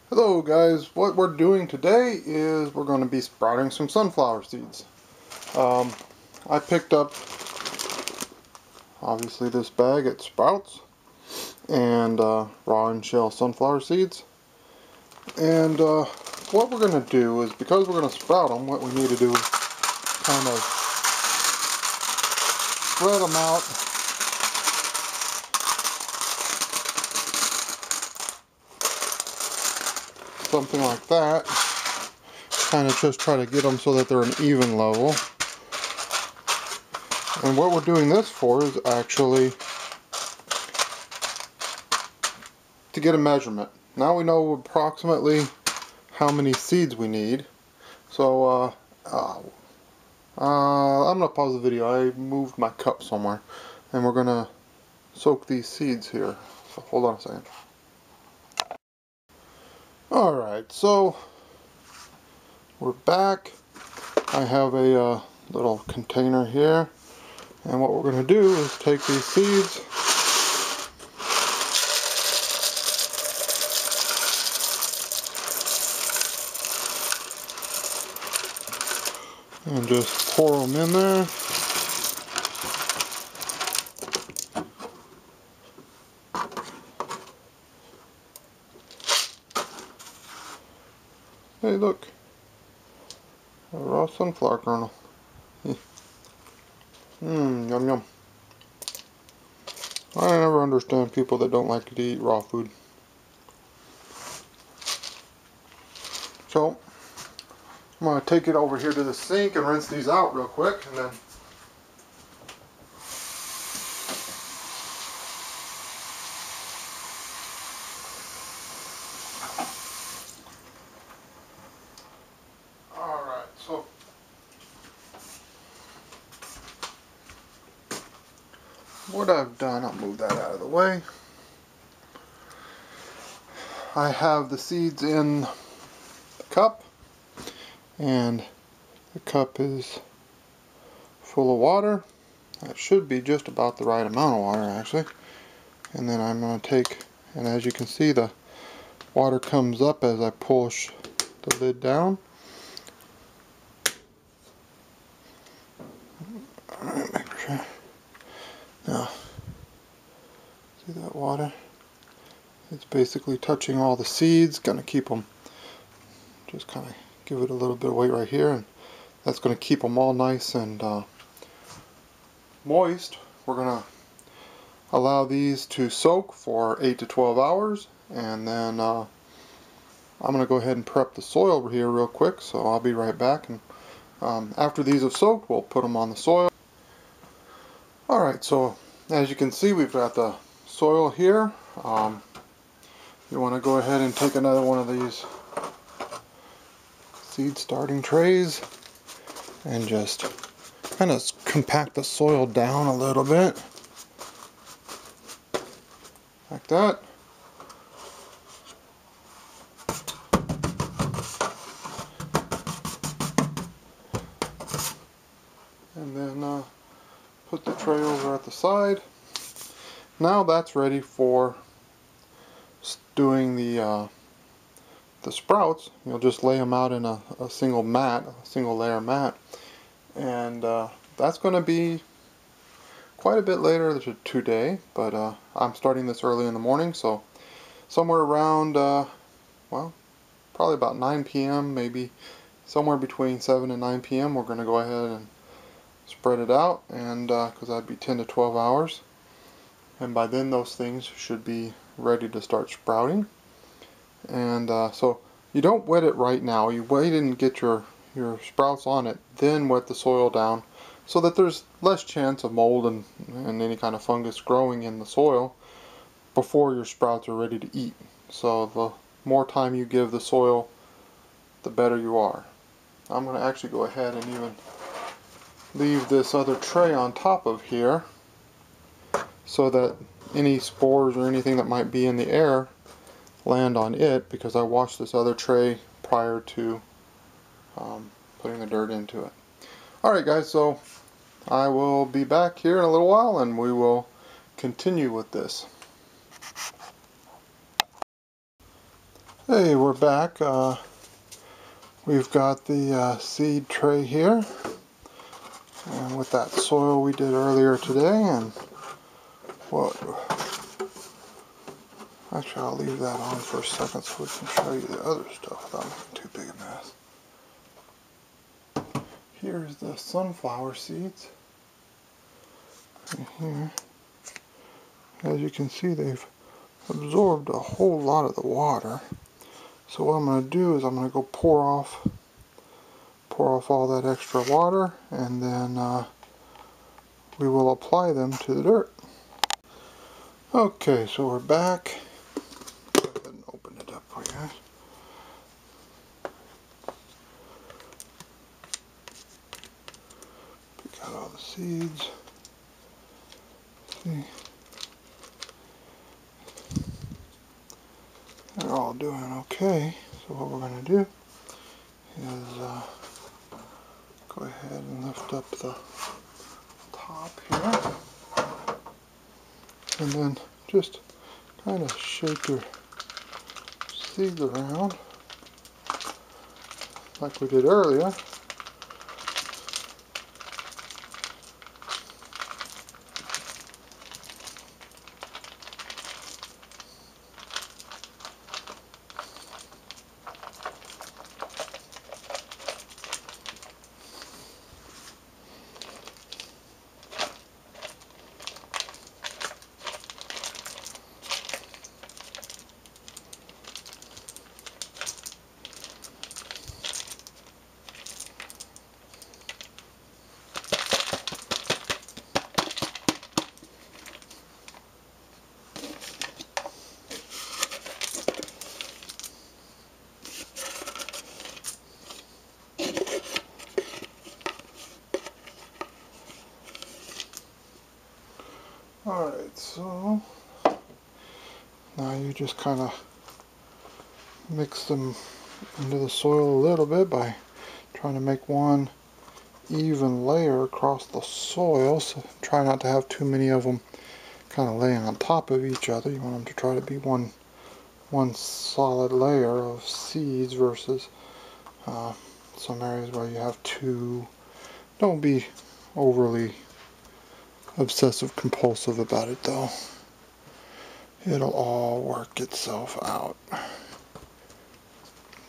Hello guys, what we're doing today is we're going to be sprouting some sunflower seeds. I picked up obviously this bag at Sprouts and raw and shell sunflower seeds. And what we're going to do is, because we're going to sprout them, what we need to do is kind of spread them out something like that. Kind of just try to get them so that they're an even level. And what we're doing this for is actually to get a measurement. Now we know approximately how many seeds we need. So I'm going to pause the video. I moved my cup somewhere. And we're going to soak these seeds here. So hold on a second. Alright, so we're back. I have a little container here. And what we're going to do is take these seeds and just pour them in there. Hey, look, a raw sunflower kernel. Yum yum. I never understand people that don't like to eat raw food. So I'm going to take it over here to the sink and rinse these out real quick, and then alright, so what I've done, I'll move that out of the way. I have the seeds in the cup, and the cup is full of water. That should be just about the right amount of water, actually. And then I'm going to take, and as you can see, the water comes up as I push the lid down. Alright, make sure. Now, see that water? It's basically touching all the seeds. Gonna keep them, just kind of give it a little bit of weight right here, and that's going to keep them all nice and moist. We're going to allow these to soak for 8 to 12 hours, and then I'm going to go ahead and prep the soil here real quick, so I'll be right back. And after these have soaked, we'll put them on the soil. Alright, so as you can see, we've got the soil here. You want to go ahead and take another one of these seed starting trays and just kind of compact the soil down a little bit, like that. And then put the tray over at the side. Now that's ready for doing the sprouts. You'll just lay them out in a single mat, a single layer mat, and that's going to be quite a bit later today, but I'm starting this early in the morning, so somewhere around well, probably about 9 p.m., maybe somewhere between 7 and 9 p.m. we're going to go ahead and spread it out, and because that'd be 10 to 12 hours, and by then those things should be ready to start sprouting. And so you don't wet it right now. You wait and get your sprouts on it, then wet the soil down so that there's less chance of mold and any kind of fungus growing in the soil before your sprouts are ready to eat. So the more time you give the soil, the better you are. I'm going to actually go ahead and even leave this other tray on top of here so that any spores or anything that might be in the air land on it, because I washed this other tray prior to putting the dirt into it. Alright guys, so I will be back here in a little while and we will continue with this. Hey, we're back. We've got the seed tray here, and with that soil we did earlier today, and what? Actually, I'll leave that on for a second so we can show you the other stuff without making too big a mess. Here's the sunflower seeds. Right here. As you can see, they've absorbed a whole lot of the water. So what I'm going to do is I'm going to go pour off all that extra water, and then we will apply them to the dirt. Okay, so we're back. Go ahead and open it up for you guys. Pick out all the seeds. See, they're all doing okay. So what we're going to do is go ahead and lift up the top here, and then just kind of shake your seeds around like we did earlier. Alright, so now you just kind of mix them into the soil a little bit by trying to make one even layer across the soil. So try not to have too many of them kind of laying on top of each other. You want them to try to be one solid layer of seeds versus some areas where you have two. Don't be overly obsessive compulsive about it though. It'll all work itself out.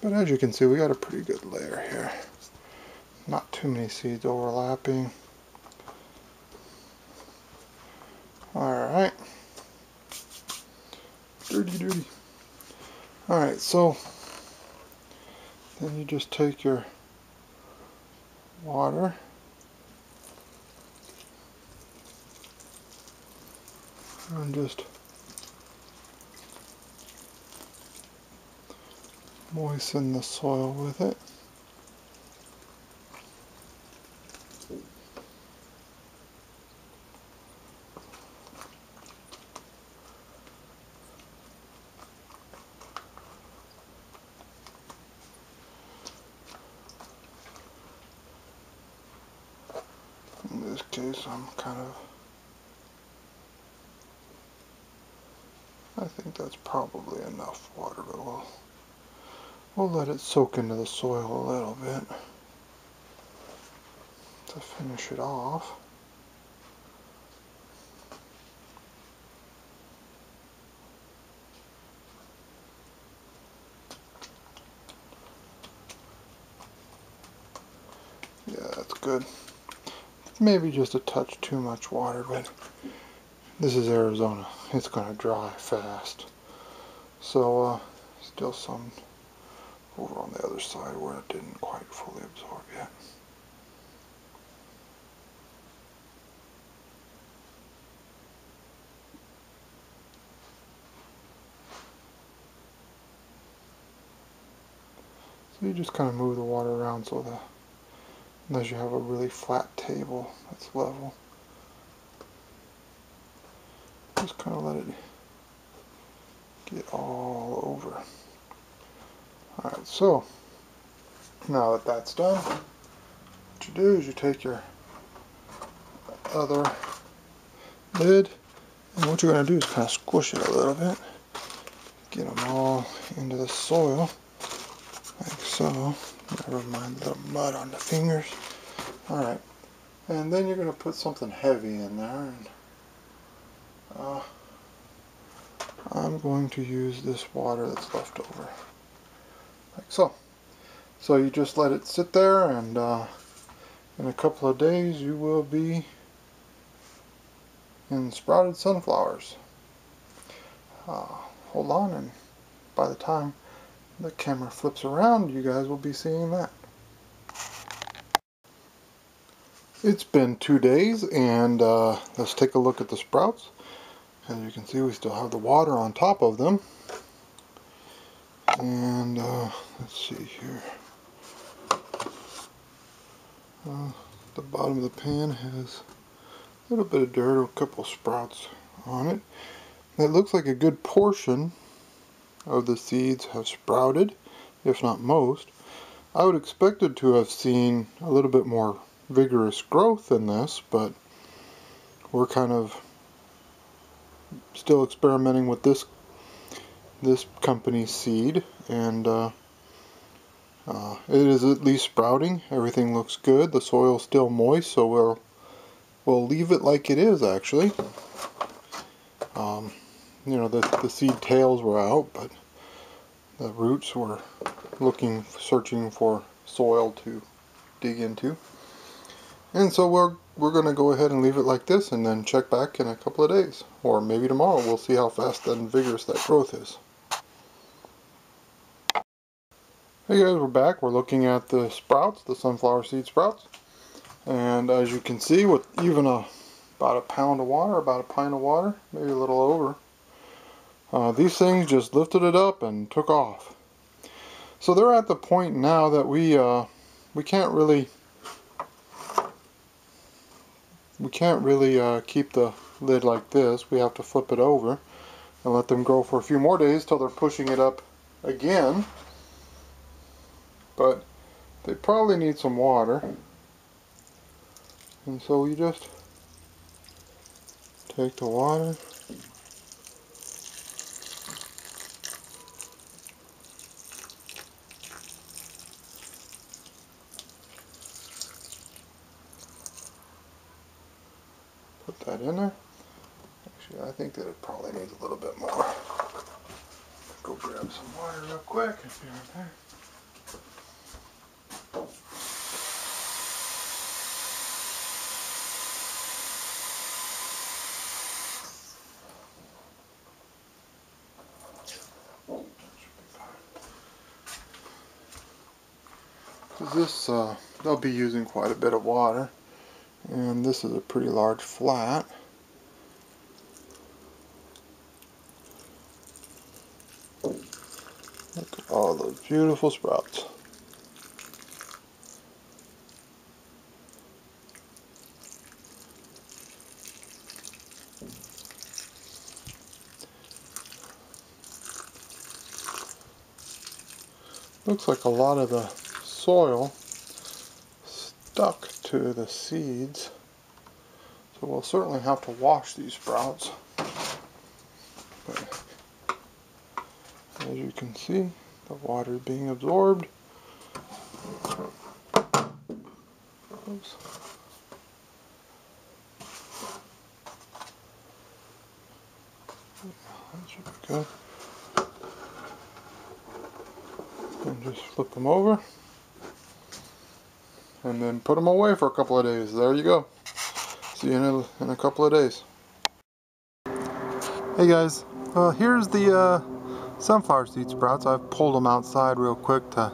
But as you can see, we got a pretty good layer here. Not too many seeds overlapping. Alright. Dirty. Alright, so then you just take your water and just moisten the soil with it. In this case, I think that's probably enough water, but we'll let it soak into the soil a little bit to finish it off. Yeah, that's good. Maybe just a touch too much water, but this is Arizona. It's going to dry fast. So, still some over on the other side where it didn't quite fully absorb yet. So you just kind of move the water around so that unless you have a really flat table that's level, just kind of let it get all over. Alright, so now that that's done, what you do is you take your other lid, and what you're going to do is kind of squish it a little bit, get them all into the soil, like so. Never mind the little mud on the fingers. Alright, and then you're going to put something heavy in there. And I'm going to use this water that's left over, like so. So you just let it sit there, and in a couple of days you will be in sprouted sunflowers. Hold on, and by the time the camera flips around, you guys will be seeing that. It's been 2 days, and let's take a look at the sprouts. As you can see, we still have the water on top of them. And let's see here. The bottom of the pan has a little bit of dirt, or a couple sprouts on it. It looks like a good portion of the seeds have sprouted, if not most. I would expect it to have seen a little bit more vigorous growth in this, but we're kind of still experimenting with this company's seed, and it is at least sprouting. Everything looks good. The soil's still moist, so we'll leave it like it is, actually. You know, the seed tails were out, but the roots were searching for soil to dig into. And so we're going to go ahead and leave it like this, and then check back in a couple of days, or maybe tomorrow. We'll see how fast and vigorous that growth is. Hey guys, we're back. We're looking at the sprouts, the sunflower seed sprouts. And as you can see, with even about a pound of water, about a pint of water, maybe a little over, these things just lifted it up and took off. So they're at the point now that we can't really keep the lid like this. We have to flip it over and let them grow for a few more days till they're pushing it up again. But they probably need some water, and so you just take the water, put that in there. Actually, I think that it probably needs a little bit more. Go grab some water real quick. If you're right there. This, they'll be using quite a bit of water, and this is a pretty large flat. Look at all those beautiful sprouts. Looks like a lot of the soil stuck to the seeds, so we'll certainly have to wash these sprouts. But as you can see, the water is being absorbed. Oops. That should be good. And just flip them over, and then put them away for a couple of days. There you go. See you in a couple of days. Hey guys, here's the sunflower seed sprouts. I've pulled them outside real quick to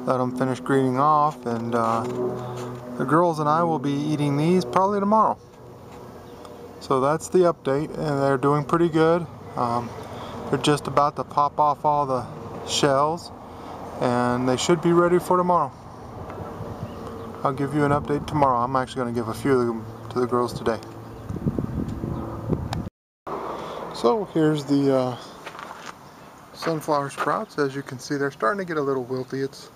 let them finish greening off, and the girls and I will be eating these probably tomorrow. So that's the update, and they're doing pretty good. They're just about to pop off all the shells, and they should be ready for tomorrow. I'll give you an update tomorrow. I'm actually going to give a few of them to the girls today. So here's the sunflower sprouts. As you can see, they're starting to get a little wilty. It's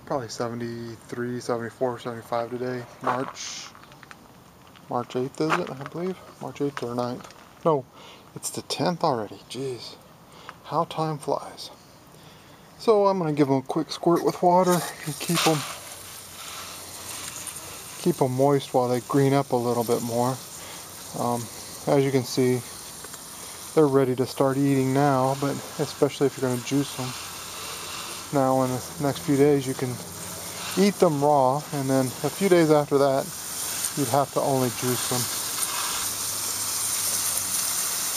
probably 73, 74, 75 today. March 8th, is it? I believe March 8th or 9th. No, it's the 10th already. Jeez, how time flies. So I'm going to give them a quick squirt with water and keep them moist while they green up a little bit more. As you can see, they're ready to start eating now, but especially if you're going to juice them. Now in the next few days you can eat them raw, and then a few days after that you'd have to only juice them.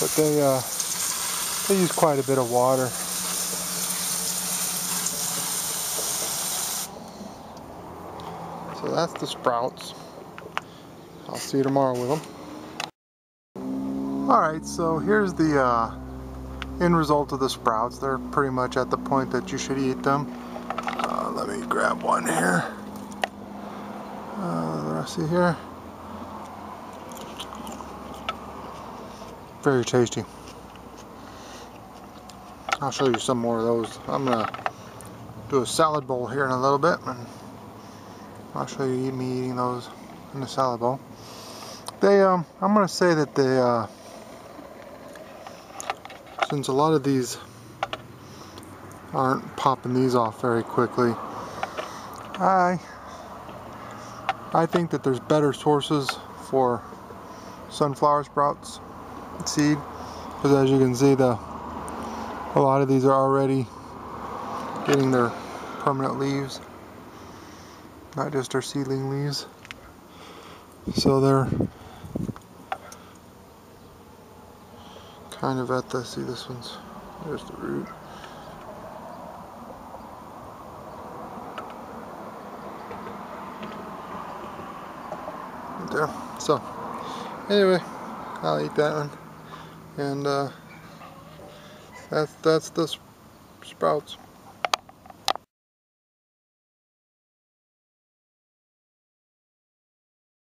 But they use quite a bit of water. So that's the sprouts. I'll see you tomorrow with them. Alright, so here's the end result of the sprouts. They're pretty much at the point that you should eat them. Let me grab one here. Let's see here. Very tasty. I'll show you some more of those. I'm going to do a salad bowl here in a little bit, and I'll show you me eating those in the salad bowl. I'm going to say that they, since a lot of these aren't popping these off very quickly, I think that there's better sources for sunflower sprouts seed, because as you can see, a lot of these are already getting their permanent leaves, not just their seedling leaves. So they're kind of at the, see this one's, there's the root. Right there. So anyway, I'll eat that one, and that's the sprouts.